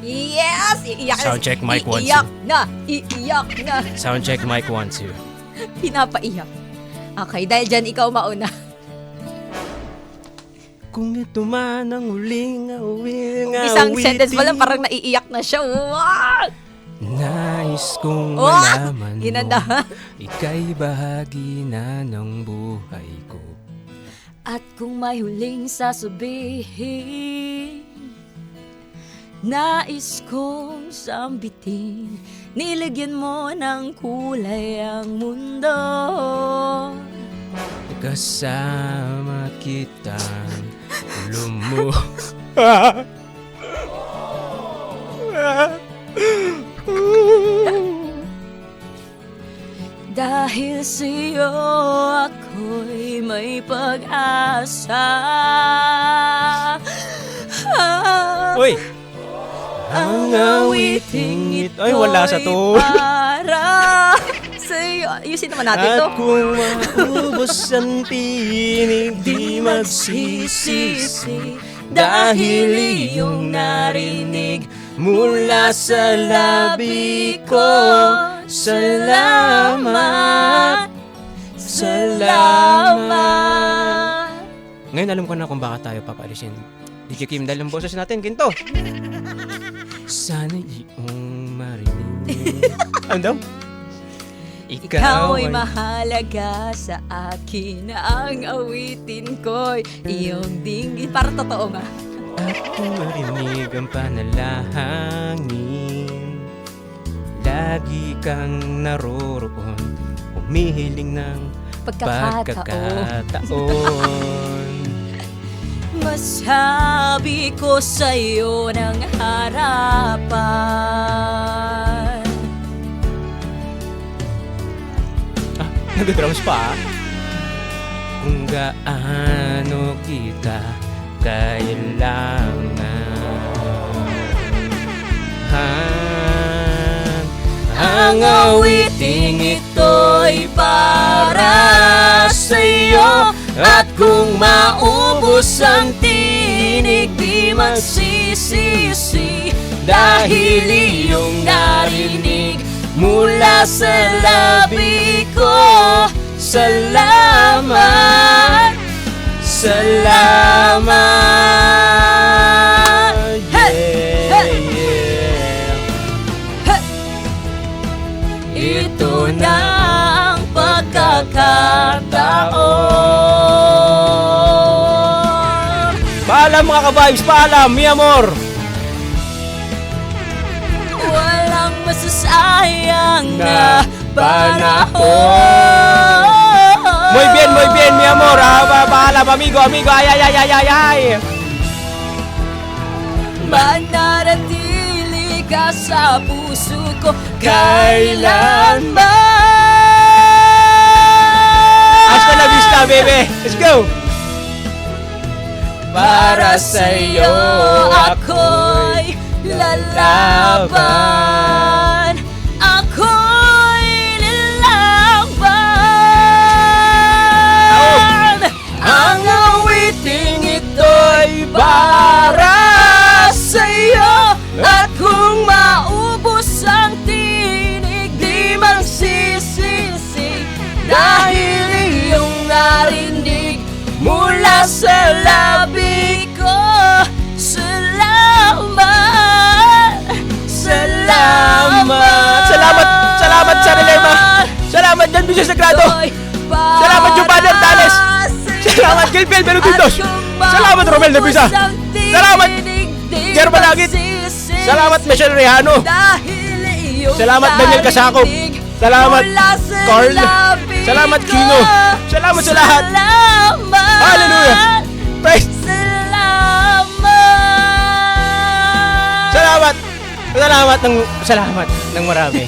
Yes! Iiyak na. Sound check, mic 1, 2. Iiyak na. Iiyak na. Sound check, mic 1, 2. Pinapaiyak. Okay, dahil dyan ikaw mauna. Kung ito man ang huling Isang sentence pa lang parang naiiyak na siya. Wow! Nais kong Oh! malaman mo, Ginanda. ika'y bahagi na ng buhay ko. At kung may huling sasabihin, nais kong sambitin, nilagyan mo ng kulay ang mundo. Kasama kitang lumo. Dahil sa'yo ako'y may pag-asa. Uy! Ang awiting ito'y Ay, wala sa to. para sa'yo. Ayusin naman natin to. At kung maubos ang tinig, di magsisisi, dahil iyong narinig mula sa labi ko. Salamat, salamat. Ngayon alam ko na kung bakit tayo papaalisin. DJ Kim, dahil ang boses natin, ginto. Sana iyong marinig. Ano daw? Ikaw ay mahalaga sa akin. Ang awitin ko'y iyong dinggin. Para totoo nga. At kung marinig ang panalangin, lagi kang naroroon, humihiling ng pagkakataon. Masabi ko sa'yo ng harapan. Nag-drums pa. Kung gaano kita kailangan, ang awiting ito'y para sa'yo. At kung maubos ang tinig, di magsisisi, dahil iyong narinig mula sa labi ko. Salamat, salamat. Yeah, yeah. Ito na ang pagkakataon. Paalam mga ka-vibes, paalam, mi amor. Walang masasayang na panahon. Muy bien, mi amor. Paalam, amigo, ay, ay, ay, ay, ay, ay. Mananatili ka sa puso ko Kailanman. kailanman. Hasta la vista, baby. Let's go. Para sa'yo ako'y lalaban. Ako'y lalaban. Ang awiting ito'y para sa'yo. At kung maubos ang tinig, di magsisisi, dahil iyong narinig mula sa labi ko. Salamat, salamat. Salamat sa Relema. Salamat dyan, Bisyo Sagrado. Salamat yung Father Tales. Salamat Gilbel Benutindos. Salamat Romel de Pisa. Salamat German Langit. Salamat Michelle Rehano. Salamat Daniel Casacop. Salamat Carl. Salamat Kino. Salamat sa lahat. Hallelujah. Praise. Salamat ng marami.